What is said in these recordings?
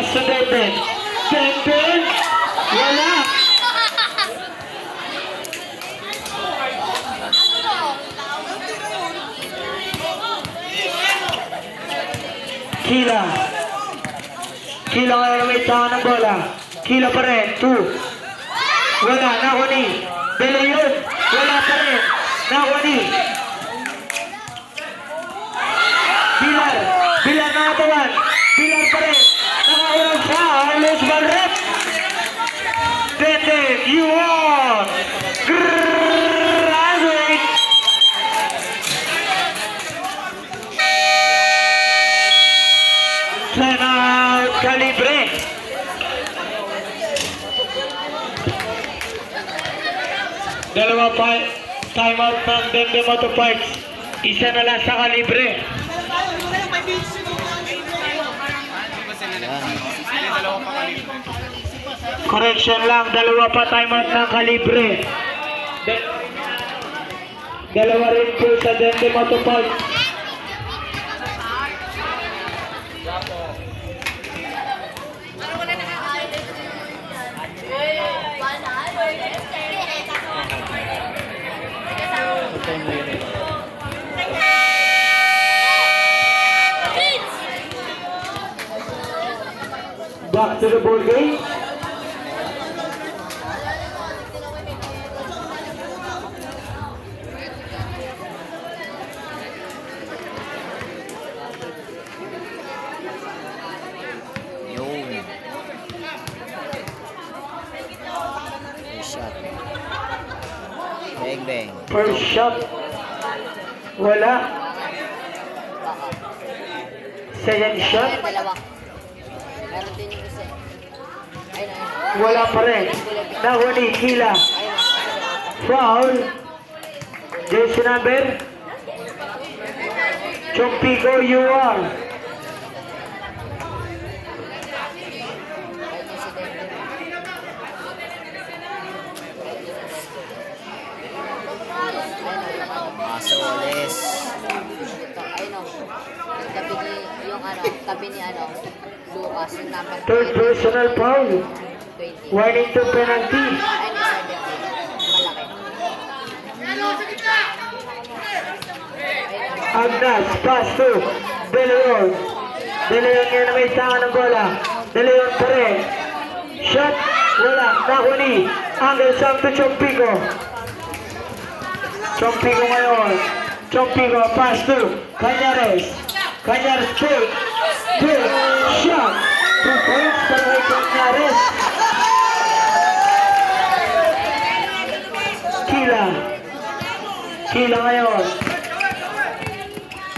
sa Denden. Denden! Wala! Kila. Kila ngayon may tawa ng bola. Kila pa rin. 2. Wala. Nakuni. De Leon. Wala pa rin. Nakuni. Bilar. Bilar nakatawan. Bilar pa rin. Nakaurang siya. Carlos Valret. Denden. You won. Graduate. Senat Calibre. Dalawa pa timeout ng Denden Motorparts. Isa na lang sa Calibre. Correction lang, dalawa pa timeout ng Calibre. Dalawa rin po sa Denden Motorparts. Back to the ball game. Yun. First shot. Bang bang. First shot. Wala. Second shot. Dalawa. Meron din yung isa. Ayun, ayun. Wala pa rin. Nahuni, Kila. Foul. Jersey number. Chompico, you are. Masoles. Ayun o. Tabi ni, yung ano, tabi ni ano, Lucas, yung number Third personal foul. 20. Warning to penalty. Ayun, yung 70. Malaki. Agnas, pass to De Leon. De Leon ngayon na may tangan ng bola. De Leon pa rin. Shot. Wala. Nahuni. Angel Sam to Chompico. Chompico ngayon. Chompico, pass to Cañares. Cañares take. Good. Shot. 2 points para kay Cañares. Kila. Kila ngayon.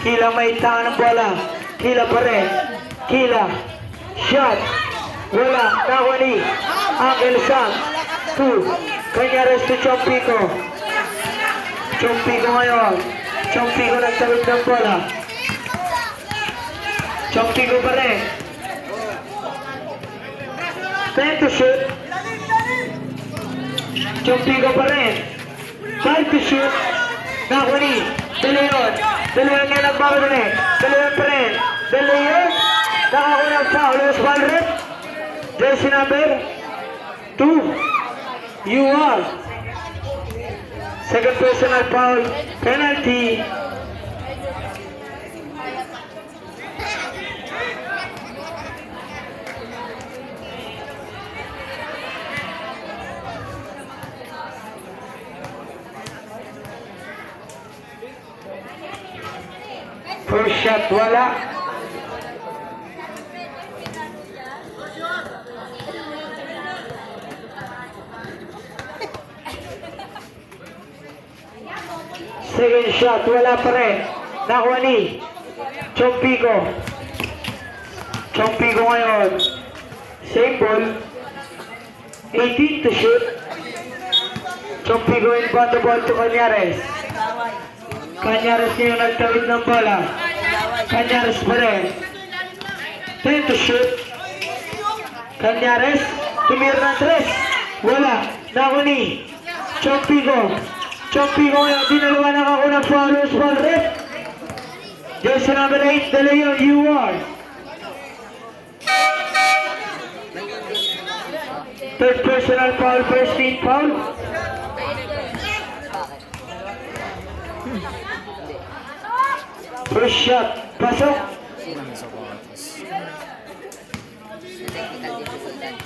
Kila may tangan ng bola. Kila pa rin. Kila. Shot. Wala. Nahuni. Angel Sam. 2. Cañares to Chompico. Chompico ngayon. Chompico nagtawid ng bola. Chompico pa rin. Time to shoot. Chompico pa rin. Time to shoot. Nahuni. De Leon. De Leon nga nagbabadali. De Leon pa rin. De Leon. Nakakunang foul. Carlos Valret. Jersey number 2. You are. Second personal foul. Penalty. First shot, wala. Second shot, wala pa rin. Nakuha ni Chompico. Chompico ngayon. Same ball. 18 to shoot. Chompico inbound the ball to Cañares. Cañares ngayon nagtawid ng bola. Cañares pa rin. 10 to shoot. Cañares. Tumira ng 3. Wala. Nakuha ni Chompico. Chompico ngayon. Dinalawa nakakunang Carlos Valret. Jersey number 8, De Leon, you are. Third personal foul, first team foul. Bakit? Hindi. First shot, pasok. Sino? Sa batas. Sa technical difficulty.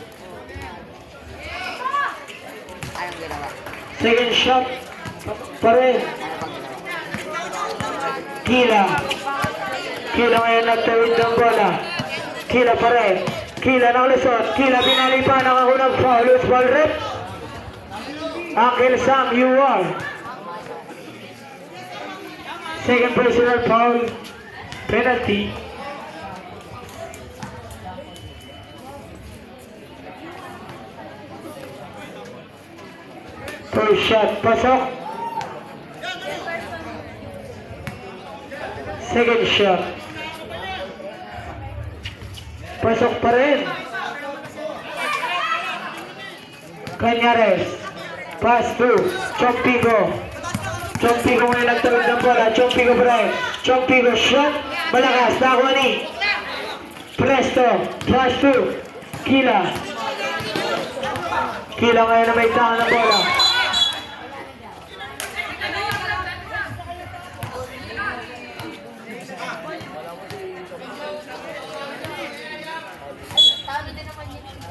Anong ginawa? Second shot, pare. Ano bang ginawa? Kila. Kila ngayon nagtawid ng bola. Kila pare. Kila nakalusot. Kila binali pa ng unang foul. Loose ball rep. Uncle Sam, you are. Second personal foul. Penalty. First shot, pasok. Second shot. Pasok pa rin. Cañares. Pass to Chompigo. Chompigo ngayon nagtawid ng bola. Chompigo Brian. Chompigo shot. Malakas. Nakuha ni Presto. Pass to Kila. Kila ngayon na may tahan ng bola.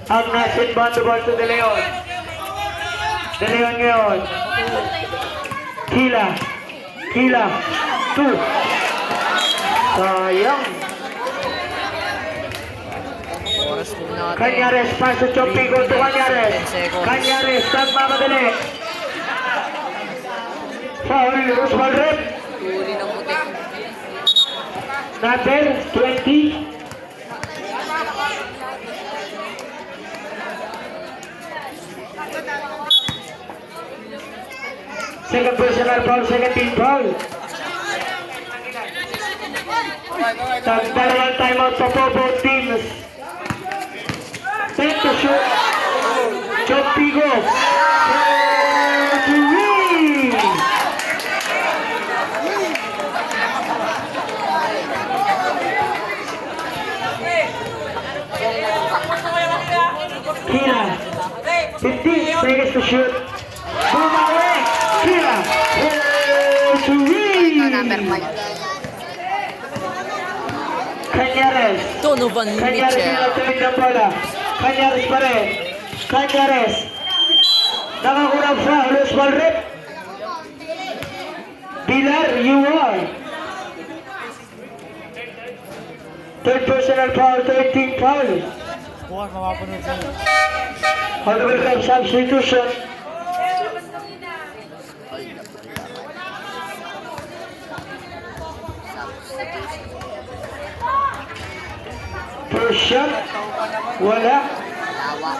Ang nasin bando ball to De Leon. De Leon ngayon. Kila. Kila. 2. Sayang. Oras po natin. Cañares, pass to Chompigo to Cañares. Cañares, nagmamadali. Foul, loose ball rep. Huli ng puti. Number 20. Second personal foul, second team foul. Dalawang timeout pa po both teams. Set to shoot. Chompigo. To win. Kila. 15 seconds to shoot. Bumawi. Kila. To win. Ito, number 5. Cañares. Donovan Cañares yung Mitchell. nagtawid ng bola. Cañares pa rin. Cañares. Nakakurang sa loose ball rep. Pilar, you are. Third personal foul, third team foul. Bukas mapapanood sa Honorable Club substitution. First shot. Wala. Lawa.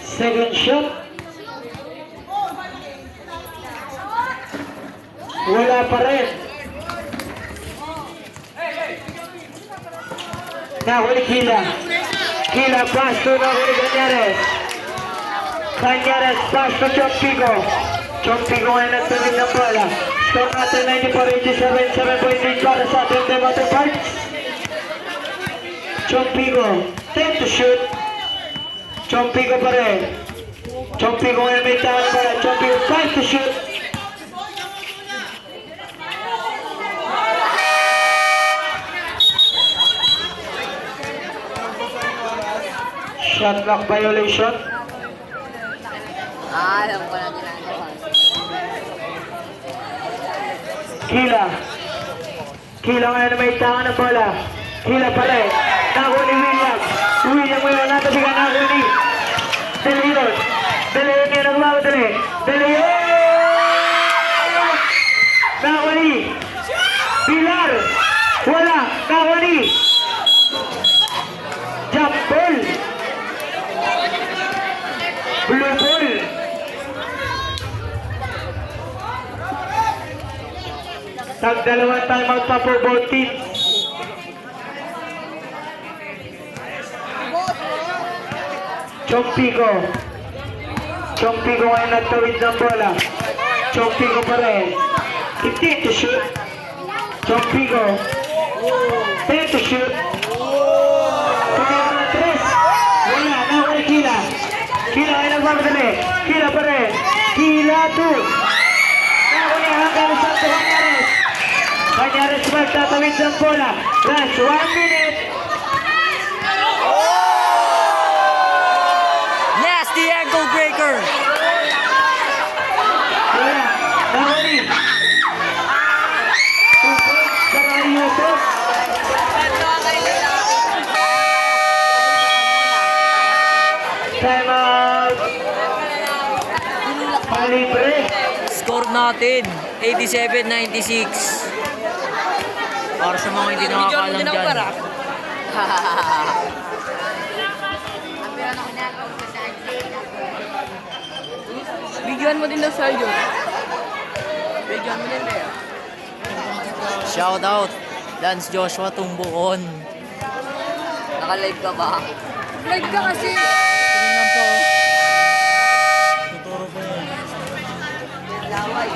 Second shot. Wala pa rin. Nahuli Kila. Kila pass to nahuli Cañares. Cañares pass to Chompigo. Chompigo ngayon nagtawid ng bola. Score natin 94-87, 7.8 para sa ating Demoto Parks. Chompigo, 10 to shoot. Chompigo pa rin. Chompigo ngayon may tahan pa rin. Chompigo 5 to shoot. Shot clock violation. Alam ko na ginagawa. Kila. Kila ngayon na may tahan ng bola. Kila pa rin. Nakuha ni William. William ngayon natabigan nakuha ni De Leon. De Leon ngayon nagmamadali. De Leon! Nakuha ni Pilar. Wala. Nakuha ni jump ball. Blue ball. Tag-dalawang timeout pa po both teams. Chompigo. Chompigo ngayon nagtawid ng bola. Chompigo pa rin. 15 to shoot. Chompigo. 10 to shoot. Tumira ng 3. nagmamadali. Kila pa rin. Kila 2. Nakuni hanggang sa Canyares. Canyares magtatawid ng bola. Last 1 minute. Yes, the ankle breaker! Wala. Nakuni. 2 points para Yusuf. Time out. Palibre. Score natin, 87-96. Para sa mga hindi nakakaalam dyan. Bigyan mo din daw Sergio. Bigyan mo din Leo. Shout out, Lance Joshua Tumbuon. Naka-live ka ba? Live ka kasi. Tingnan po. Tuturo po yun. Laway.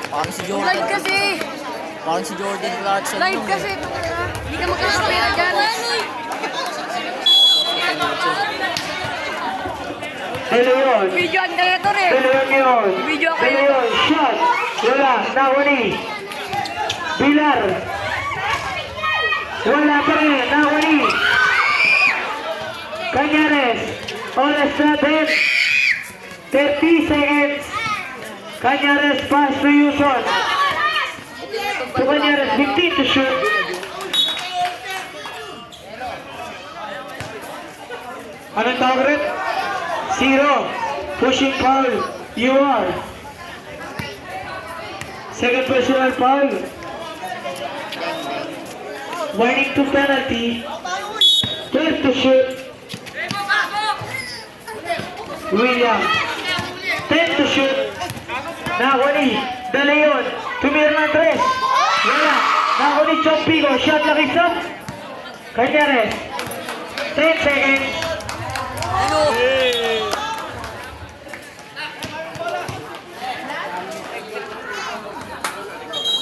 Parang si Jordan. Live kasi. Parang si Jordan Clarkson. Live yun. kasi. Hindi ka makakapira dyan. Hello yun. Video ang director eh. Hello yun. Video kayo. Hello yun. Shot. Wala. Nakuni. Pilar. Wala pa rin. Nakuni. Canyares. Oras natin. 30 seconds. Canyares pass to Yuson. To Canyares. 15 to shoot. Anong tawag rin? 0. Pushing foul. You are. Second personal foul. Warning to penalty. 12 to shoot. William. 10 to shoot. Nakuni. Dala yun. Tumira ng 3. Wala. Nakuni Chompigo. Shot lang isa. Canyares. 10 seconds.